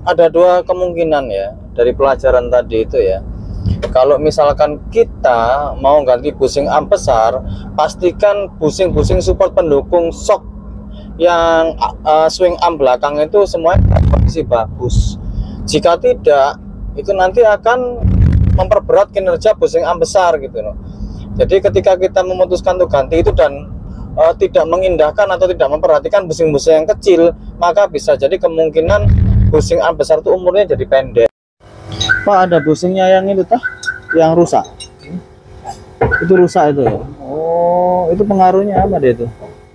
ada dua kemungkinan ya dari pelajaran tadi itu ya. Kalau misalkan kita mau ganti bushing arm besar, pastikan bushing support pendukung shock yang swing arm belakang itu semuanya kondisi bagus. Jika tidak, itu nanti akan memperberat kinerja bushing arm besar gitu loh. Jadi ketika kita memutuskan untuk ganti itu dan tidak mengindahkan atau tidak memperhatikan bushing-bushing yang kecil, maka bisa jadi kemungkinan bushing arm besar itu umurnya jadi pendek. Pak, ada bushingnya yang itu tah, yang rusak. Itu rusak itu ya. Oh, itu pengaruhnya apa dia itu?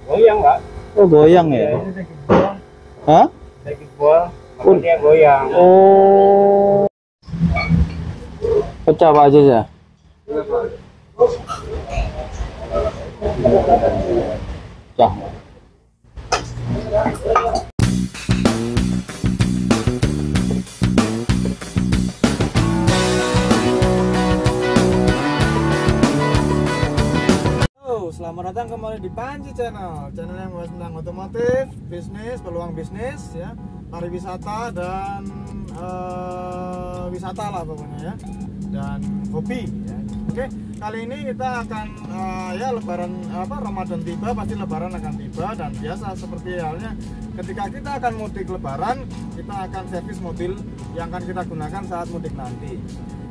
Goyang, Pak. Oh, goyang ya. Hah? Sakit buah, dia goyang. Oh. Pecah Pak aja ya. Pecah. Selamat datang kembali di Panji Channel yang membahas tentang otomotif, bisnis, peluang bisnis, ya, pariwisata dan wisata lah pokoknya ya, dan hobi. Ya. Oke, kali ini kita akan ya Lebaran Ramadan tiba, pasti Lebaran akan tiba dan biasa seperti halnya ketika kita akan mudik Lebaran, kita akan servis mobil yang akan kita gunakan saat mudik nanti.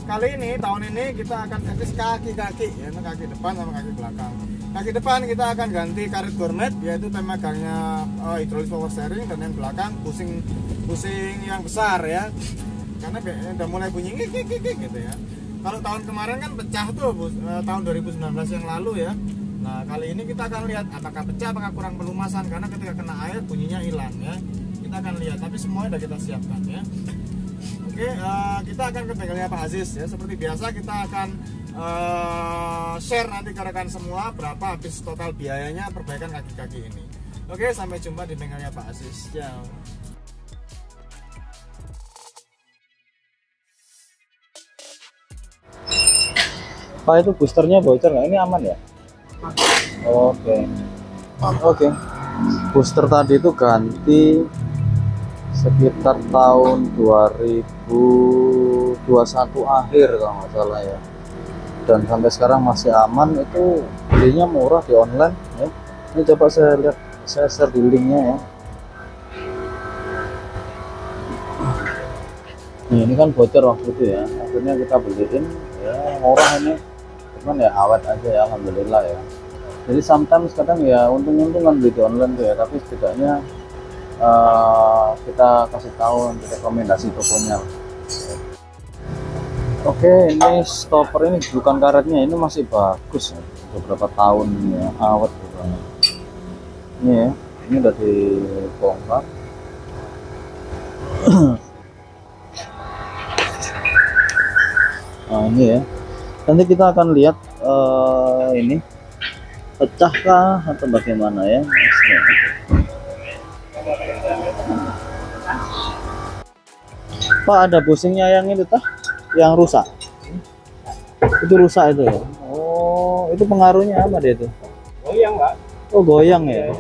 Kali ini tahun ini kita akan servis kaki-kaki, ya, kaki depan sama kaki belakang. Kaki depan kita akan ganti karet gourmet, yaitu temagangnya hidrolis power steering, dan yang belakang pusing yang besar ya, karena udah mulai bunyi gitu ya. Kalau tahun kemarin kan pecah tuh tahun 2019 yang lalu ya. Nah kali ini kita akan lihat apakah pecah, apakah kurang pelumasan, karena ketika kena air bunyinya hilang ya. Kita akan lihat, tapi semuanya udah kita siapkan ya. Oke, kita akan ke bengkelnya Pak Aziz ya. Seperti biasa kita akan share nanti ke rekan semua berapa habis total biayanya perbaikan kaki-kaki ini. Oke, sampai jumpa di bengkelnya Pak Aziz. Ciao. Pak, itu boosternya bocor nggak? Ini aman ya? Oke. Booster tadi itu ganti sekitar tahun 2021 akhir kalau nggak salah ya, dan sampai sekarang masih aman. Itu belinya murah di online ya. Ini coba saya lihat, saya share di linknya ya. Nih, ini kan bocor waktu itu ya, akhirnya kita beliin ya, murah ini, cuman ya awet aja ya, alhamdulillah ya. Jadi sometimes kadang ya untung-untungan beli di online tuh ya, tapi setidaknya kita kasih tahu untuk rekomendasi tokonya. Oke, ini stopper ini bukan karetnya, ini masih bagus ya, beberapa tahun ini ya, awet banget. Ini ya, ini udah dibongkar. Nah ini ya, nanti kita akan lihat ini pecahkah atau bagaimana ya. Pak, ada bushingnya yang itu tah, yang rusak. Itu rusak itu ya. Oh, itu pengaruhnya apa dia itu? Goyang, Pak. Oh, goyang ya.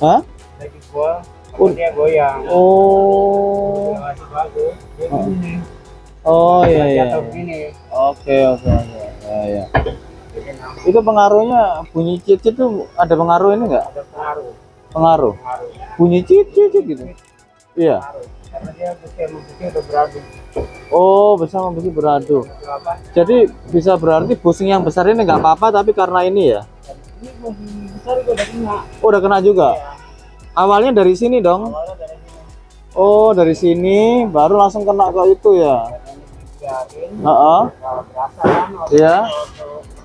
Hah? Sakit buah, dia goyang. Oh. Masih bagus. Oh iya. Oke. Ya. Itu pengaruhnya bunyi cicit itu ada pengaruh ini enggak? Ada Pengaruh. Bunyi cicit gitu. Iya. Karena dia bushing udah beradu. Oh, bersama besi beradu. Jadi bisa berarti bushing yang besar ini nggak apa-apa, tapi karena ini ya. Ini bushing besar udah kena. Oh, udah kena juga. Ya. Awalnya dari sini dong. Awalnya dari sini. Oh, dari sini baru langsung kena ke itu ya. Heeh. Berasa kan? Iya.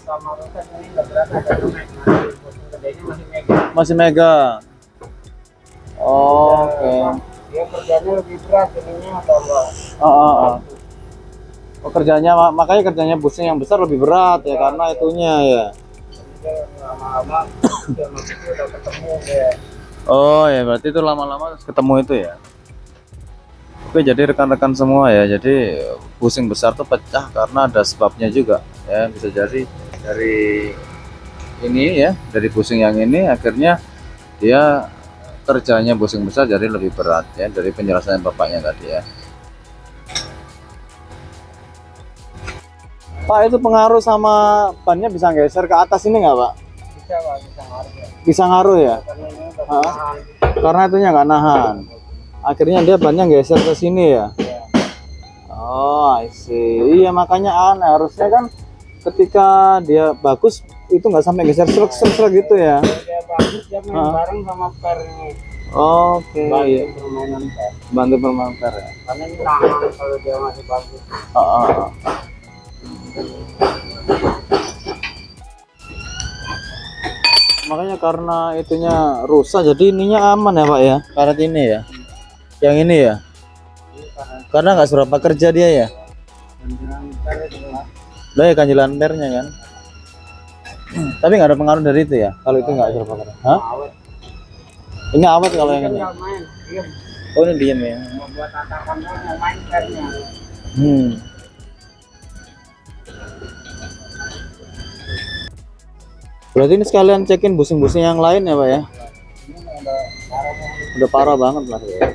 Sama rusak ini nggak berasa, Masih megang. Oh, oke. Dia kerjanya lebih berat ininya atau enggak? Oh, kerjanya makanya kerjanya bushing yang besar lebih berat ya, karena itunya ya. Lama-lama udah ketemu ya. Oh ya, berarti itu lama-lama ketemu itu ya. Oke, jadi rekan-rekan semua ya, jadi bushing besar tuh pecah karena ada sebabnya juga ya. Bisa jadi dari ini ya, dari bushing yang ini akhirnya dia kerjanya busing besar jadi lebih berat ya, dari penjelasan bapaknya tadi ya. Pak, itu pengaruh sama bannya bisa geser ke atas ini nggak Pak? Bisa Pak, bisa ngaruh ya. Bisa ngaruh ya? Karena ini udah Hah? tahan. Karena itunya nggak nahan. Akhirnya dia bannya geser ke sini ya? Ya. Oh, I see. Iya, makanya aneh. Harusnya kan ketika dia bagus itu nggak sampai geser serek gitu ya. Kalau dia bagus, dia main Hah? bareng sama per ini. Oke. Bantu Iya. permainan per. Bantu permainan ya. Karena ini tahan kalau dia masih bagus. Oh, oh, oh. Makanya karena itunya rusak jadi ininya aman ya Pak ya, karet ini ya, yang ini ya, karena nggak seberapa kerja dia ya. Ganjilan per itu lah. Lah ya kanjilan pernya kan. Tapi nggak ada pengaruh dari itu ya, kalau itu nggak seberapa kerja. Hah? Awet. Ini awet kalau yang Kan ini. nggak main, diem. Oh, ini diem ya. Mau buat tatakan mau main pernya. Berarti ini sekalian cekin busing-busing yang lain ya Pak ya. Ini udah parah banget. Udah parah banget lah ya.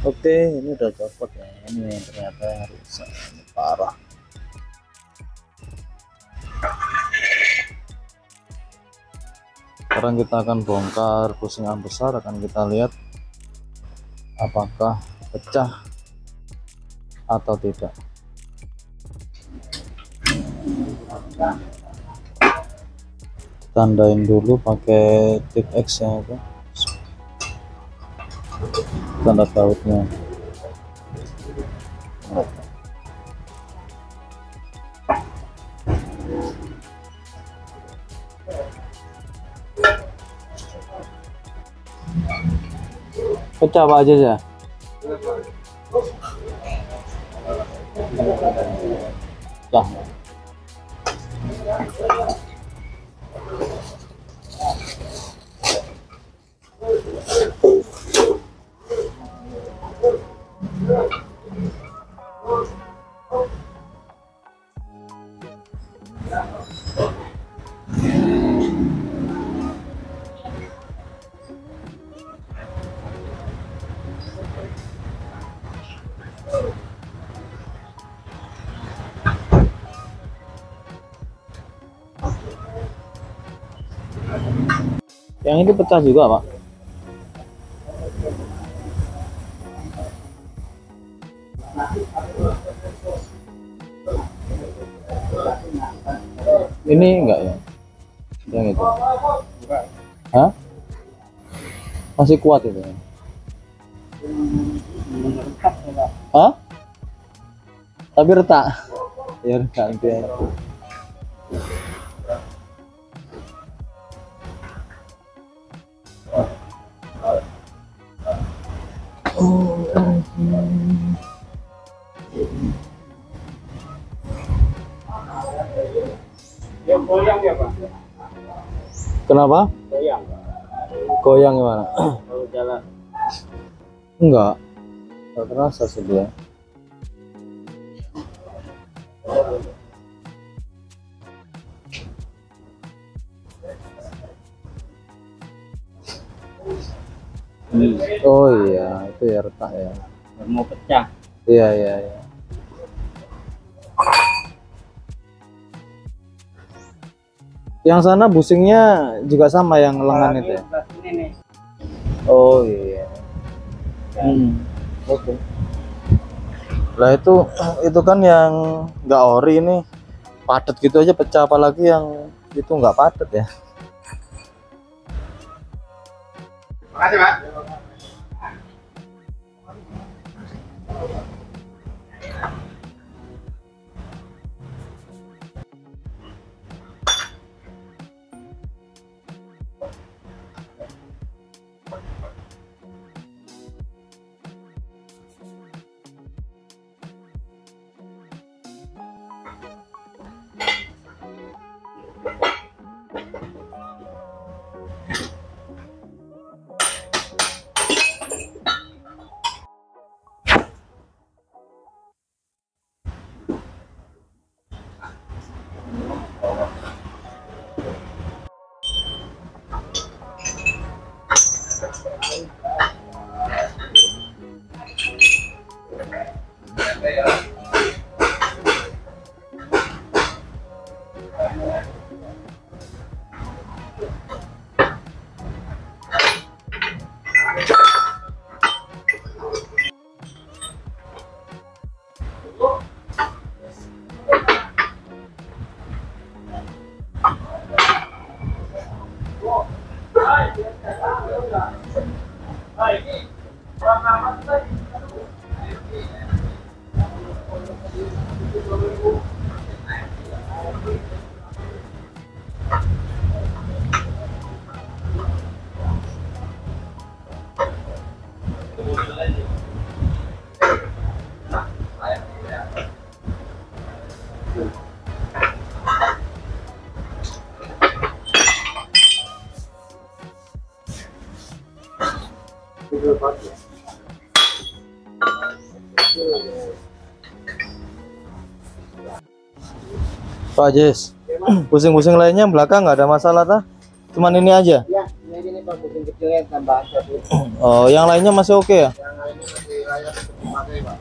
Oke, ini udah copot ya. Ini ternyata rusak, ini parah. Sekarang kita akan bongkar busing yang besar, akan kita lihat apakah pecah atau tidak. Tandain dulu pakai tip X nya itu, tanda bautnya. Pecah apa aja ya? Pecah. Yang ini pecah juga Pak. Ini enggak ya? Yang itu? Hah? Masih kuat itu? Hah? Tapi retak? Ya retak itu ya. Dia goyang ya Pak? Kenapa? Goyang. Goyang gimana? Kalau jalan. Enggak. Enggak terasa sih dia. Oh iya, itu ya retak ya. Mau pecah. Iya, iya, iya. Yang sana busingnya juga sama yang lengan itu ya? Ini nih. Oh iya. Oke. Lah itu kan yang nggak ori ini padat gitu aja pecah, apalagi yang itu nggak padat ya. Makasih Pak. Pak Jis, pusing-pusing lainnya belakang nggak ada masalah tah? Cuman ini aja. Ya, ini Pak, pusing kecilnya tambah satu. Oh, yang lainnya masih oke ya? Yang lainnya masih layak untuk dipakai, Pak.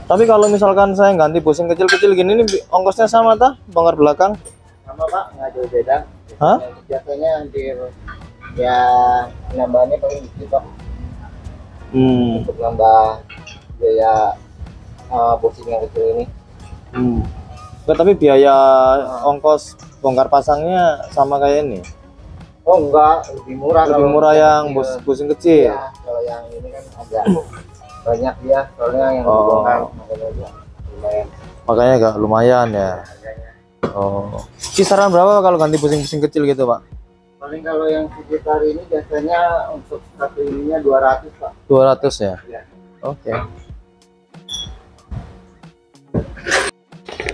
Tapi kalau misalkan saya ganti pusing kecil-kecil gini, ini ongkosnya sama tah? Bongkar belakang? Sama Pak, nggak jauh beda. Hah? Biasanya hampir ya penambahannya paling dikit Pak. Untuk nambah biaya pusing yang kecil ini. Nggak, tapi biaya ongkos bongkar pasangnya sama kayak ini. Oh enggak, lebih murah. Lebih murah yang pusing kecil. Ya, kalau yang ini kan agak banyak dia, soalnya yang dibongkar lumayan. Makanya agak lumayan ya. Harganya. Oh, kisaran berapa kalau ganti pusing-pusing kecil gitu Pak? Paling kalau yang sekitar ini biasanya untuk satu ininya 200 Pak. 200 ya? Ya. Oke.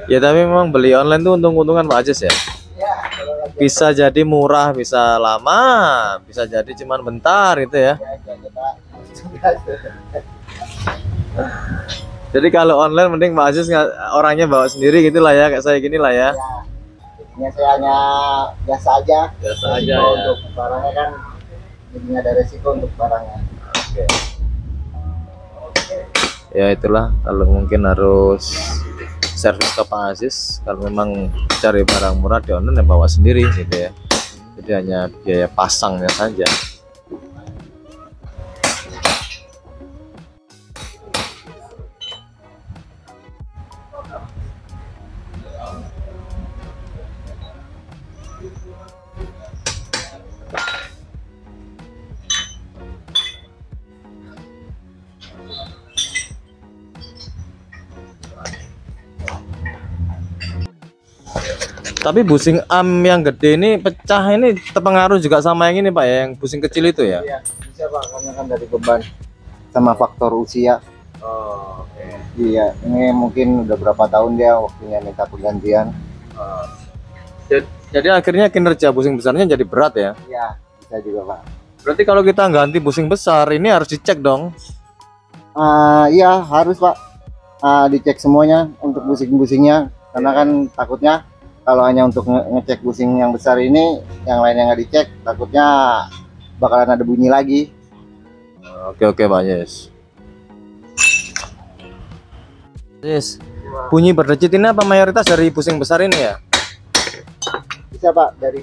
Ya tapi memang beli online tuh untung-untungan Pak Ajis ya. Ya, kalau lagi Bisa jadi murah, bisa lama, bisa jadi cuman bentar gitu ya. jadi Pak. Jadi kalau online mending Pak Ajis orangnya bawa sendiri gitu lah ya, kayak saya gini lah ya. Ya, jadinya saya hanya biasa aja. Biasa Resiko aja ya. untuk barangnya kan, jadinya ada resiko untuk barangnya. Ya itulah, kalau mungkin harus servis ke Pak Aziz, kalau memang cari barang murah di online ya bawa sendiri gitu ya. Jadi hanya biaya pasangnya saja. Tapi busing am yang gede ini pecah ini terpengaruh juga sama yang ini Pak ya, yang busing kecil itu ya? Iya, bisa Pak, karena kan dari beban sama faktor usia. Oh, oke. Iya, ini mungkin udah berapa tahun dia waktunya minta pergantian. Jadi akhirnya kinerja busing besarnya jadi berat ya? Iya, bisa juga Pak. Berarti kalau kita ganti busing besar ini harus dicek dong? Iya, harus Pak. Dicek semuanya untuk busing-busingnya, karena kan takutnya kalau hanya untuk ngecek busing yang besar ini, yang lainnya nggak dicek, takutnya bakalan ada bunyi lagi. Oke Pak Yes. Yes. Bunyi berdecit ini apa mayoritas dari busing besar ini ya? Bisa Pak, dari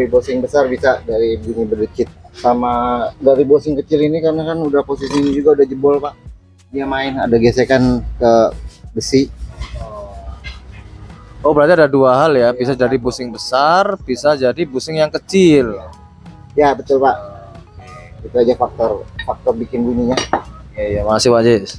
busing besar bisa, dari bunyi berdecit. Sama dari busing kecil ini karena kan udah posisinya juga udah jebol Pak. Dia main, ada gesekan ke besi. Oh berarti ada dua hal ya, bisa jadi busing besar, bisa jadi busing yang kecil. Ya betul Pak. Itu aja faktor bikin bunyinya. Iya, makasih Pak Jis.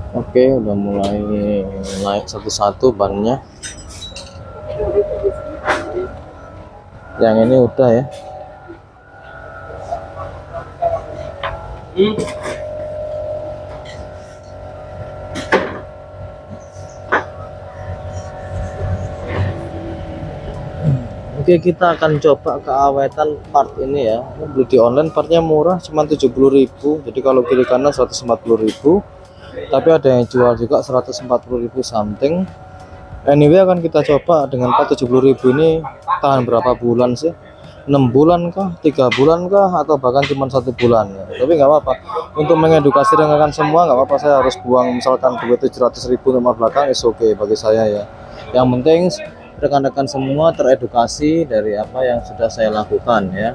Oke, udah mulai naik satu-satu bannya. Yang ini udah ya. Oke, kita akan coba keawetan part ini ya. Ini beli di online, partnya murah, cuma 70.000. Jadi kalau kiri kanan 140.000. Tapi ada yang jual juga 140.000 something. Anyway, akan kita coba dengan 70.000 ini tahan berapa bulan sih? 6 bulan kah, 3 bulan kah, atau bahkan cuma 1 bulan ya. Tapi nggak apa-apa, untuk mengedukasi rekan semua nggak apa-apa. Saya harus buang misalkan duit 700.000 nomor belakang, is oke bagi saya ya. Yang penting rekan-rekan semua teredukasi dari apa yang sudah saya lakukan ya.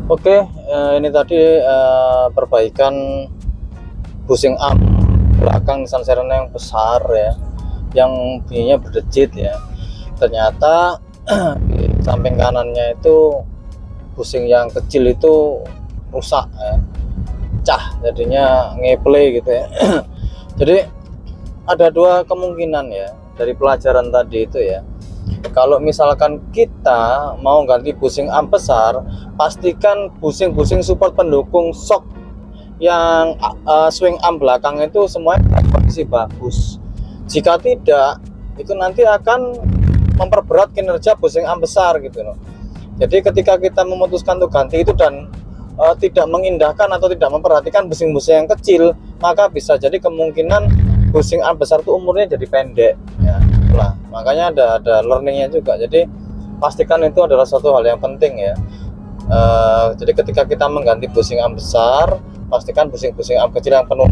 Oke, ini tadi perbaikan bushing arm belakang Nissan Serena yang besar ya, yang bunyinya berdecit ya. Ternyata di samping kanannya itu bushing yang kecil itu rusak ya, pecah, jadinya ngeplay gitu ya. Jadi ada dua kemungkinan ya dari pelajaran tadi itu ya. Kalau misalkan kita mau ganti bushing arm besar, pastikan bushing support pendukung shock yang swing arm belakang itu semuanya kondisi bagus. Jika tidak, itu nanti akan memperberat kinerja bushing arm besar gitu loh. Jadi ketika kita memutuskan untuk ganti itu dan tidak mengindahkan atau tidak memperhatikan bushing-bushing yang kecil, maka bisa jadi kemungkinan bushing arm besar itu umurnya jadi pendek ya. Nah, makanya ada learningnya juga. Jadi pastikan itu adalah suatu hal yang penting ya. Jadi ketika kita mengganti bushing arm besar, pastikan bushing arm kecil yang penuh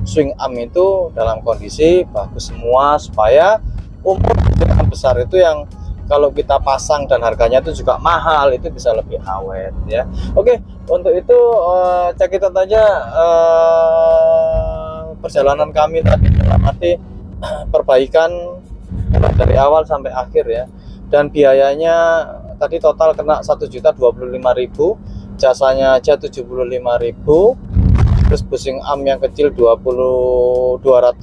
swing arm itu dalam kondisi bagus semua, supaya umur bushing arm besar itu yang kalau kita pasang dan harganya itu juga mahal, itu bisa lebih awet ya. Oke, untuk itu catat aja perjalanan kami tadi dalam arti perbaikan dari awal sampai akhir ya. Dan biayanya tadi total kena 1.025.000, jasanya aja 75.000, terus bushing arm yang kecil 200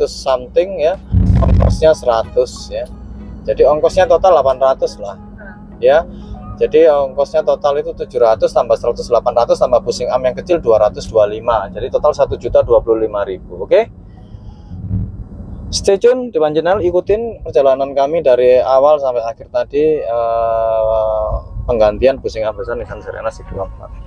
something ya, ongkosnya 100 ya. Jadi ongkosnya total 800 lah ya. Jadi ongkosnya total itu 700 tambah 100 800 tambah bushing arm yang kecil 225. Jadi total 1.025.000. Oke. Stay tune di channel, ikutin perjalanan kami dari awal sampai akhir tadi, penggantian bushing arm besar Nissan Serena C24.